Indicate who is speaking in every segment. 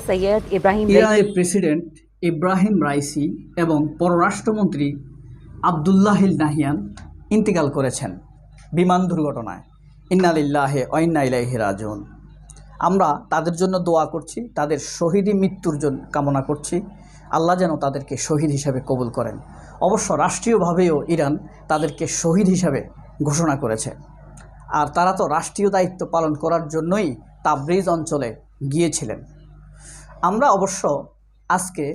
Speaker 1: সৈয়দ ইব্রাহিম
Speaker 2: ইরানের president Ebrahim Raisi এবং পররাষ্ট্রমন্ত্রী আবদুল্লাহিল নাহিয়ান ইন্তেকাল করেছেন বিমান দুর্ঘটনায়। ইন্না লিল্লাহি ওয়া ইন্না ইলাইহি রাজিউন। আমরা তাদের জন্য দোয়া করছি, তাদের শহীদি মৃত্যুর জন্য কামনা করছি। আল্লাহ যেন তাদেরকে শহীদ হিসাবে কবুল করেন। অবশ্য রাষ্ট্রীয়ভাবেও ইরান তাদেরকে শহীদ হিসাবে ঘোষণা করেছে। আর তারা তো রাষ্ট্রীয় দায়িত্ব পালন করার জন্যই তাবরিজ অঞ্চলে গিয়েছিলেন। আমরা অবশ্য আজকে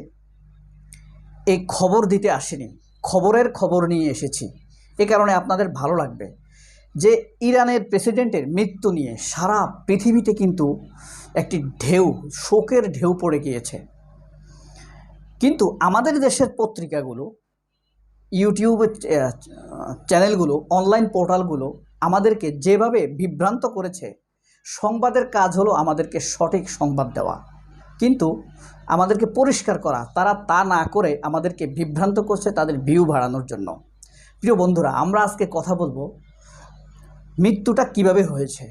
Speaker 2: এই খবর দিতে আসিনি, খবরের খবর নিয়ে এসেছি। এ কারণে আপনাদের ভালো লাগবে যে ইরানের প্রেসিডেন্টের মৃত্যু নিয়ে সারা পৃথিবীতে কিন্তু একটি ঢেউ, শোকের ঢেউ পড়ে গিয়েছে। কিন্তু আমাদের দেশের পত্রিকাগুলো, ইউটিউব চ্যানেলগুলো, অনলাইন পোর্টালগুলো আমাদেরকে যেভাবে বিভ্রান্ত করেছে, সংবাদের কাজ হলো আমাদেরকে সঠিক সংবাদ দেওয়া, কিন্তু আমাদেরকে পরিষ্কার করা। তারা তা না করে আমাদেরকে বিভ্রান্ত করছে তাদের ভিউ বাড়ানোর জন্য। প্রিয় বন্ধুরা, আমরা আজকে কথা বলবো মৃত্যুটা কিভাবে হয়েছে,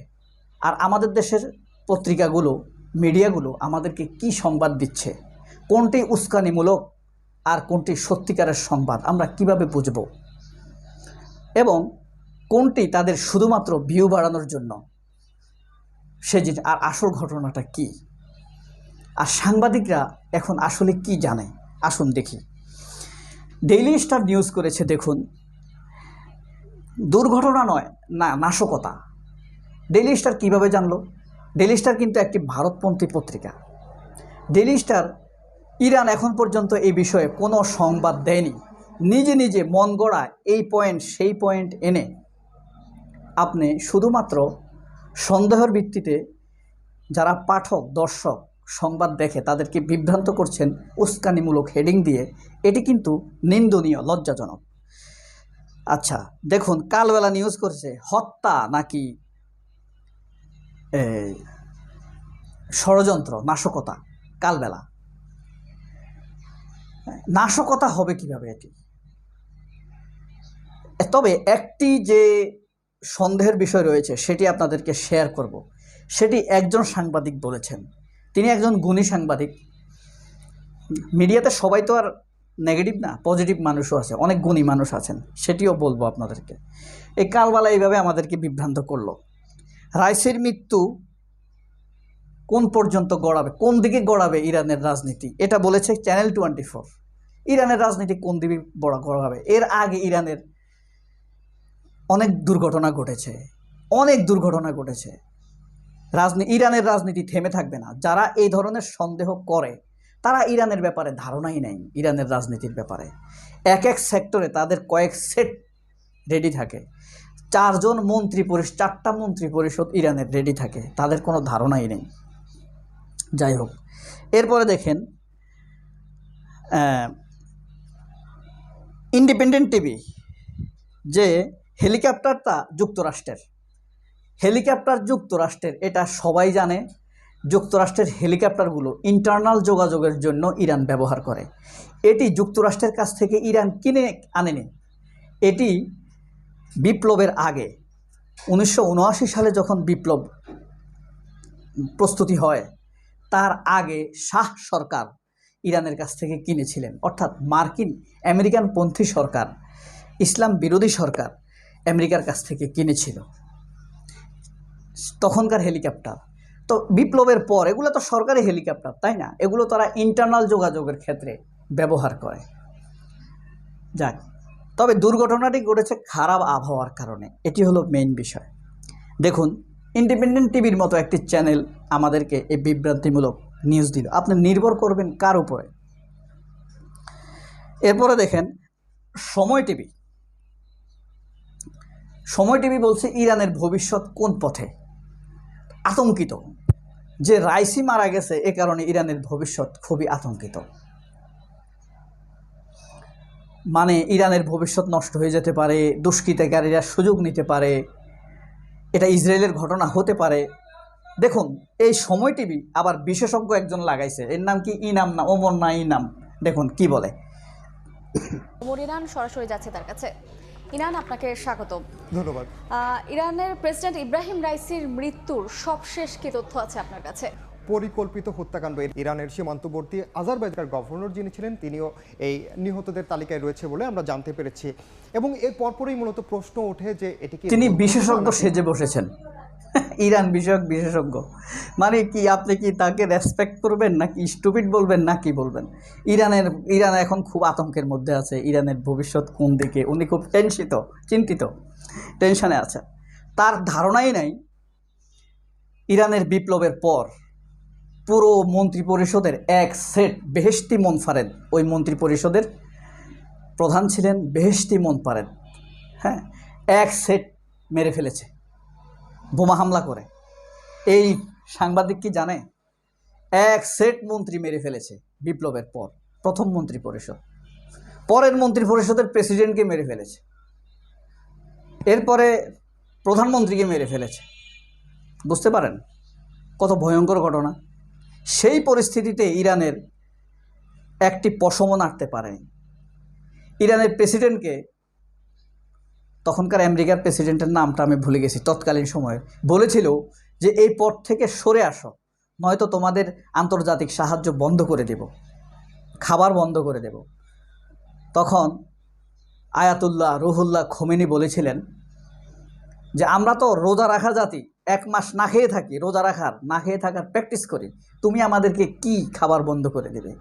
Speaker 2: আর আমাদের দেশের পত্রিকাগুলো, মিডিয়াগুলো আমাদেরকে কি সংবাদ দিচ্ছে, কোনটি উস্কানিমূলক আর কোনটি সত্যিকারের সংবাদ আমরা কিভাবে বুঝব, এবং কোনটি তাদের শুধুমাত্র ভিউ বাড়ানোর জন্য সে জিনিস, আর আসল ঘটনাটা কি, আর সাংবাদিকরা এখন আসলে কি জানে। আসুন দেখি। ডেইলি স্টার নিউজ করেছে, দেখুন, দুর্ঘটনা নয় না নাশকতা। ডেইলি স্টার কীভাবে জানলো? ডেইলি স্টার কিন্তু একটি ভারতপন্থী পত্রিকা। ডেইলি স্টার ইরান এখন পর্যন্ত এই বিষয়ে কোনো সংবাদ দেয়নি। নিজে নিজে মন গড়া এই পয়েন্ট সেই পয়েন্ট এনে আপনি শুধুমাত্র সন্দেহের ভিত্তিতে যারা পাঠক, দর্শক সংবাদ দেখে তাদেরকে বিভ্রান্ত করছেন উস্কানিমূলক হেডিং দিয়ে। এটি কিন্তু নিন্দনীয়, লজ্জাজনক। আচ্ছা দেখুন, কালবেলা নিউজ করছে হত্যা নাকি ষড়যন্ত্র, নাশকতা। কালবেলা নাশকতা হবে কিভাবে এটি? তবে একটি যে সন্দেহের বিষয় রয়েছে সেটি আপনাদেরকে শেয়ার করব। সেটি একজন সাংবাদিক বলেছেন, তিনি একজন গুণী সাংবাদিক। মিডিয়াতে সবাই তো আর নেগেটিভ না, পজিটিভ মানুষও আছে, অনেক গুণী মানুষ আছেন, সেটিও বলবো আপনাদেরকে। এই কালবেলা এইভাবে আমাদেরকে বিভ্রান্ত করলো। রাইসির মৃত্যু কোন পর্যন্ত গড়াবে, কোন দিকে গড়াবে ইরানের রাজনীতি, এটা বলেছে চ্যানেল 24। ইরানের রাজনীতি কোন দিকে গড়াবে? এর আগে ইরানের অনেক দুর্ঘটনা ঘটেছে, অনেক দুর্ঘটনা ঘটেছে। ইরানের রাজনীতি থেমে থাকবে না। যারা এই ধরনের সন্দেহ করে তারা ইরানের ব্যাপারে ধারণাই নেই। ইরানের রাজনীতির ব্যাপারে এক এক সেক্টরে তাদের কয়েক সেট রেডি থাকে। 4টা মন্ত্রী পরিষদ ইরানের রেডি থাকে, তাদের কোনো ধারণাই নেই। যাই হোক, এরপরে দেখেন ইন্ডিপেন্ডেন্ট টিভি যে হেলিকপ্টারটা যুক্তরাষ্ট্রের, এটা সবাই জানে। যুক্তরাষ্ট্রের হেলিকপ্টারগুলো ইন্টারনাল যোগাযোগের জন্য ইরান ব্যবহার করে। এটি যুক্তরাষ্ট্রের কাছ থেকে ইরান কিনে আনেনি। এটি বিপ্লবের আগে 1979 সালে যখন বিপ্লব প্রস্তুতি হয়, তার আগে শাহ সরকার ইরানের কাছ থেকে কিনেছিলেন। অর্থাৎ আমেরিকান পন্থী সরকার, ইসলাম বিরোধী সরকার আমেরিকার কাছ থেকে কিনেছিল তখনকার হেলিকপ্টার। তো বিপ্লবের পর এগুলো তো সরকারি হেলিকপ্টার, তাই না? এগুলো তারা ইন্টারনাল যোগাযোগের ক্ষেত্রে ব্যবহার করে। যাক, তবে দুর্ঘটনাটি ঘটেছে খারাপ আবহাওয়ার কারণে, এটি হলো মেইন বিষয়। দেখুন, ইন্ডিপেন্ডেন্ট টিভির মতো একটি চ্যানেল আমাদেরকে এই বিভ্রান্তিমূলক নিউজ দিল। আপনি নির্ভর করবেন কার উপরে? এরপরে দেখেন সময় টিভি বলছে ইরানের ভবিষ্যৎ কোন পথে। আতঙ্কিত যে রাইসি মারা গেছে, এ কারণে ইরানের ভবিষ্যৎ খুবই আতঙ্কিত। মানে ইরানের ভবিষ্যৎ নষ্ট হয়ে যেতে পারে, দুষ্কৃতিকারীরা সুযোগ নিতে পারে, এটা ইসরায়েলের ঘটনা হতে পারে। দেখুন, এই সময় টিভি আবার বিশেষজ্ঞ একজন লাগাইছে, এর নাম কি ইনাম না ওমর না ইনাম, দেখুন কি বলে।
Speaker 3: ওমর ইনান সরাসরি যাচ্ছে তার কাছে। ইনান, আপনাকে স্বাগত।
Speaker 4: ধন্যবাদ।
Speaker 3: ইরানের প্রেসিডেন্ট ইব্রাহিম রাইসির মৃত্যুর সবশেষ কি তথ্য আছে আপনার কাছে?
Speaker 1: পরিকল্পিত হত্যাকাণ্ড। ইরানের সীমান্তবর্তী আজারবাইজানের গভর্নর যিনি ছিলেন তিনিও এই নিহতদের তালিকায় রয়েছে বলে আমরা জানতে পেরেছি। এবং এর পরপরই মূলত প্রশ্ন ওঠে যে এটি কি
Speaker 2: তিনি বিশেষজ্ঞ সেজে বসেছেন, ইরান বিষয়ক বিশেষজ্ঞ। মানে কি আপনি কি তাকে রেসপেক্ট করবেন নাকি স্টুপিড বলবেন নাকি বলবেন? ইরান এখন খুব আতঙ্কের মধ্যে আছে। ইরানের ভবিষ্যৎ কোন দিকে, উনি খুব চিন্তিত, টেনশনে আছে। তার ধারণাই নাই ইরানের বিপ্লবের পর পুরো মন্ত্রী পরিষদের এক সেট বেহেশতি মোনফারেদ, ওই মন্ত্রী পরিষদের প্রধান ছিলেন বেহেশতি মোনফারেদ, হ্যাঁ, এক সেট মেরে ফেলেছে বোমা হামলা করে। এই সাংবাদিক কি জানে? এক সেট মন্ত্রী মেরে ফেলেছে বিপ্লবের পর। প্রথম মন্ত্রী পরিষদ, পরের মন্ত্রী পরিষদের প্রেসিডেন্টকে মেরে ফেলেছে, এরপরে প্রধানমন্ত্রীকে মেরে ফেলেছে। বুঝতে পারেন কত ভয়ঙ্কর ঘটনা? সেই পরিস্থিতিতে ইরানের একটি পশমও নাড়তে পারেনি। ইরানের প্রেসিডেন্টকে, তখনকার আমেরিকার প্রেসিডেন্টের নামটা আমি ভুলে গেছি, তৎকালীন সময়ে বলেছিল যে এই পথ থেকে সরে আসো, নয়তো তোমাদের আন্তর্জাতিক সাহায্য বন্ধ করে দেব, খাবার বন্ধ করে দেব। তখন আয়াতুল্লাহ রুহুল্লাহ খোমেনি বলেছিলেন যে আমরা তো রোজা রাখা জাতি, 1 মাস না খেয়ে থাকি, রোজা রাখার না খেয়ে থাকার প্র্যাকটিস করি, তুমি আমাদেরকে কি খাবার বন্ধ করে দেবে?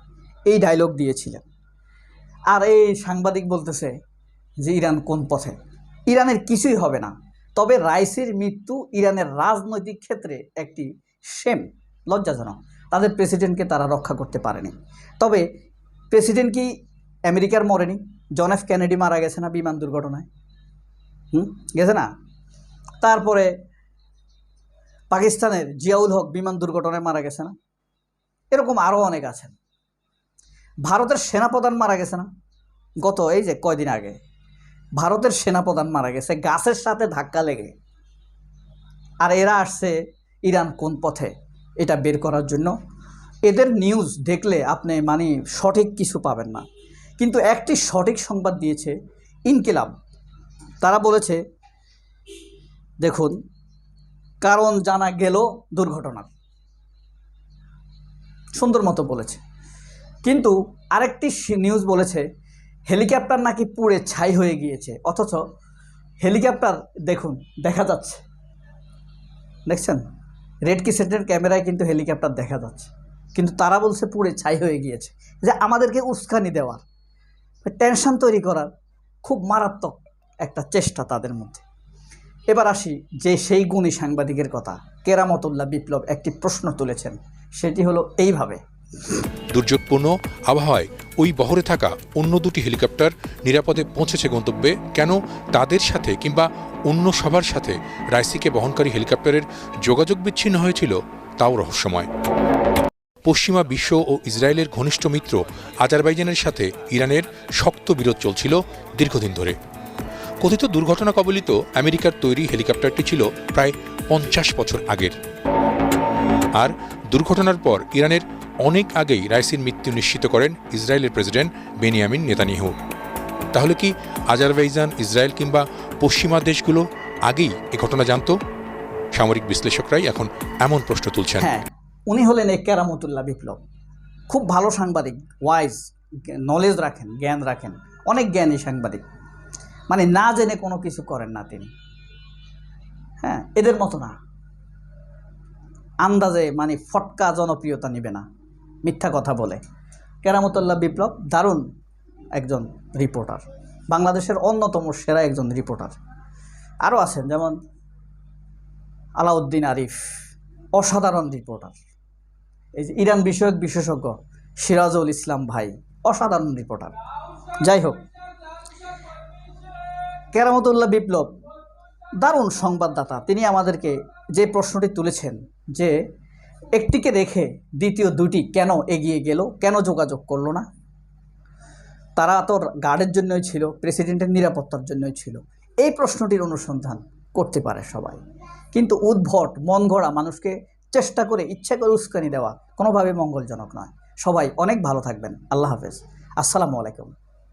Speaker 2: এই ডায়লগ দিয়েছিলেন। আর এই সাংবাদিক বলতেছে যে ইরান কোন পথে। ইরানের কিছুই হবে না, তবে রাইসির মৃত্যু ইরানের রাজনৈতিক ক্ষেত্রে একটি শেম, লজ্জাজনক। তাদের প্রেসিডেন্টকে তারা রক্ষা করতে পারেনি। তবে প্রেসিডেন্ট কি আমেরিকার মরেনি? জন এফ কেনেডি মারা গেছে না বিমান দুর্ঘটনায়? গেছে না? তারপরে পাকিস্তানের জিয়াউল হক বিমান দুর্ঘটনায় মারা গেছে না? এরকম আরও অনেক আছেন। ভারতের সেনাপ্রধান মারা গেছে না? গত এই যে কয়দিন আগে ভারতের সেনাপ্রধান মারা গেছে গাছের সাথে ধাক্কা লেগে। আর এরা আসছে ইরান কোন পথে এটা বের করার জন্য। এদের নিউজ দেখলে আপনি মানে সঠিক কিছু পাবেন না। কিন্তু একটি সঠিক সংবাদ দিয়েছে ইনকিলাব। তারা বলেছে দেখুন, কারণ জানা গেল দুর্ঘটনার, সুন্দর মতো বলেছে। কিন্তু আরেকটি নিউজ বলেছে হেলিকপ্টার নাকি পুড়ে ছাই হয়ে গিয়েছে, অথচ হেলিকপ্টার দেখুন দেখা যাচ্ছে, দেখছেন রেড কিসেটের ক্যামেরায় কিন্তু হেলিকপ্টার দেখা যাচ্ছে, কিন্তু তারা বলছে পুড়ে ছাই হয়ে গিয়েছে। যে আমাদেরকে উস্কানি দেওয়ার, টেনশন তৈরি করার খুব মারাত্মক একটা চেষ্টা তাদের মধ্যে। এবার আসি যে সেই গুণী সাংবাদিকের কথা। কেরামতুল্লাহ বিপ্লব একটি প্রশ্ন তুলেছেন, সেটি হলো এইভাবে:
Speaker 4: দুর্যোগপূর্ণ আবহাওয়ায় ওই বহরে থাকা অন্য 2টি হেলিকপ্টার নিরাপদে পৌঁছেছে গন্তব্যে, কেন তাদের সাথে কিংবা অন্য সবার সাথে রাইসিকে বহনকারী হেলিকপ্টারের যোগাযোগ বিচ্ছিন্ন হয়েছিল তাও রহস্যময়। পশ্চিমা বিশ্ব ও ইসরায়েলের ঘনিষ্ঠ মিত্র আজারবাইজানের সাথে ইরানের শক্ত বিরোধ চলছিল দীর্ঘদিন ধরে। কথিত দুর্ঘটনা কবলিত আমেরিকার তৈরি হেলিকপ্টারটি ছিল প্রায় 50 বছর আগের। আর দুর্ঘটনার পর ইরানের অনেক আগেই রাইসির মৃত্যু নিশ্চিত করেন ইসরায়েলের প্রেসিডেন্ট বেনিয়ামিন নেতানিয়াহু। তাহলে কি আজারবাইজান, ইসরায়েল কিংবা পশ্চিমা দেশগুলো আগেই এ ঘটনা জানত? সামরিক বিশ্লেষকরাই এখন এমন প্রশ্ন তুলছেন।
Speaker 2: হ্যাঁ, উনি হলেন এই কেরামতুল্লাহ বিপ্লব। খুব ভালো সাংবাদিক, ওয়াইজ, নলেজ রাখেন, জ্ঞান রাখেন, অনেক জ্ঞানী সাংবাদিক। মানে না জেনে কোনো কিছু করেন না তিনি। হ্যাঁ, এদের মতো না, আন্দাজে মানে ফটকা জনপ্রিয়তা নেবে না, মিথ্যা কথা বলে। কেরামতুল্লাহ বিপ্লব দারুণ একজন রিপোর্টার, বাংলাদেশের অন্যতম সেরা একজন রিপোর্টার। আরও আছেন যেমন আলাউদ্দিন আরিফ, অসাধারণ রিপোর্টার। এই যে ইরান বিষয়ক বিশেষজ্ঞ সিরাজুল ইসলাম ভাই, অসাধারণ রিপোর্টার। যাই হোক, কেরামতুল্লাহ বিপ্লব দারুণ সংবাদদাতা। তিনি আমাদেরকে যে প্রশ্নটি তুলেছেন যে একটিকে রেখে দ্বিতীয় 2টি কেন এগিয়ে গেল, কেন যোগাযোগ করলো না? তারা তো গার্ডের জন্যই ছিল, প্রেসিডেন্টের নিরাপত্তার জন্যই ছিল। এই প্রশ্নটির অনুসন্ধান করতে পারে সবাই, কিন্তু উদ্ভট মন গড়া মানুষকে চেষ্টা করে ইচ্ছা করে উস্কানি দেওয়া কোনোভাবে মঙ্গলজনক নয়। সবাই অনেক ভালো থাকবেন। আল্লাহ হাফেজ, আসসালামু আলাইকুম।